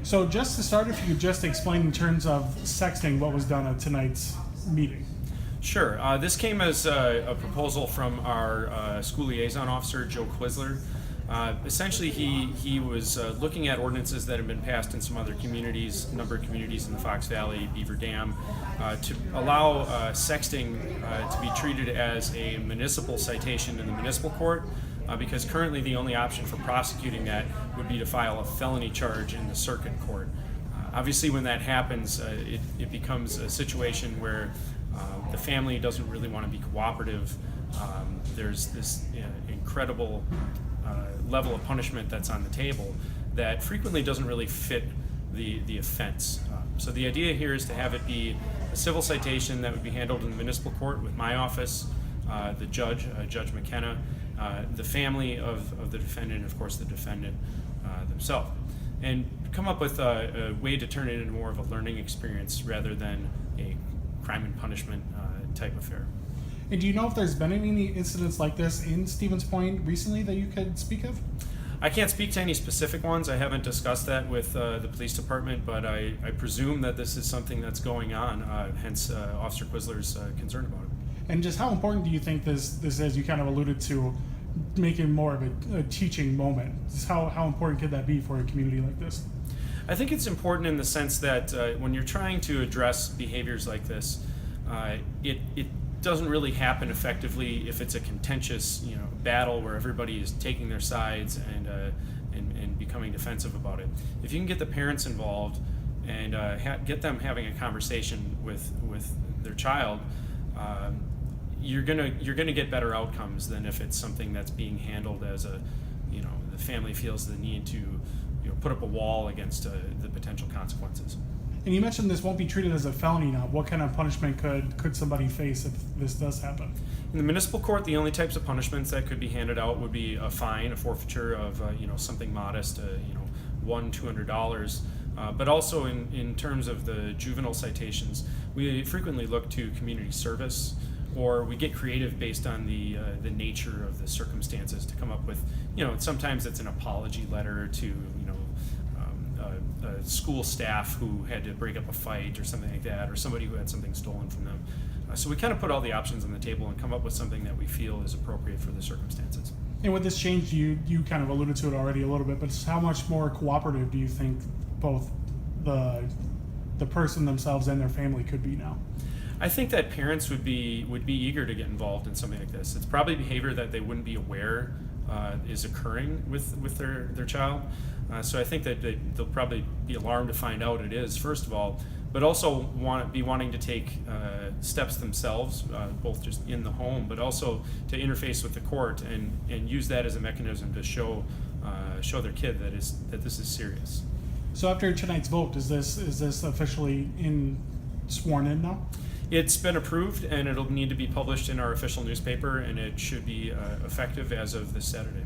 So just to start, if you could just explain in terms of sexting what was done at tonight's meeting. Sure. This came as a proposal from our school liaison officer, Joe Quisler. Essentially, he was looking at ordinances that have been passed in some other communities, a number of communities in the Fox Valley, Beaver Dam, to allow sexting to be treated as a municipal citation in the municipal court, because currently the only option for prosecuting that would be to file a felony charge in the circuit court. Obviously, when that happens, it becomes a situation where the family doesn't really want to be cooperative. There's this incredible level of punishment that's on the table that frequently doesn't really fit the offense. So the idea here is to have it be a civil citation that would be handled in the municipal court with my office, the judge, Judge McKenna, the family of the defendant, and of course the defendant themselves, and come up with a way to turn it into more of a learning experience rather than a crime and punishment type affair. And do you know if there's been any incidents like this in Stevens Point recently that you could speak of? I can't speak to any specific ones. I haven't discussed that with the police department, but I presume that this is something that's going on, hence Officer Quisler's concern about it. And just how important do you think this is? You kind of alluded to making more of a teaching moment. Just how important could that be for a community like this? I think it's important in the sense that when you're trying to address behaviors like this, it doesn't really happen effectively if it's a contentious, battle where everybody is taking their sides and becoming defensive about it. If you can get the parents involved and get them having a conversation with their child, you're gonna get better outcomes than if it's something that's being handled as the family feels the need to put up a wall against the potential consequences. And you mentioned this won't be treated as a felony now. What kind of punishment could somebody face if this does happen? In the municipal court, the only types of punishments that could be handed out would be a fine, a forfeiture of something modest, $100-$200. But also in terms of the juvenile citations, we frequently look to community service, or we get creative based on the nature of the circumstances to come up with, sometimes it's an apology letter to, school staff who had to break up a fight or something like that, or somebody who had something stolen from them. So we kind of put all the options on the table and come up with something that we feel is appropriate for the circumstances. And with this change, you kind of alluded to it already a little bit, but how much more cooperative do you think both the person themselves and their family could be now? I think that parents would be eager to get involved in something like this. It's probably behavior that they wouldn't be aware is occurring with their child. So I think that they'll probably be alarmed to find out it is, first of all, but also wanting to take steps themselves, both just in the home, but also to interface with the court and use that as a mechanism to show their kid that this is serious. So after tonight's vote, is this officially sworn in now? It's been approved, and it'll need to be published in our official newspaper, and it should be effective as of this Saturday.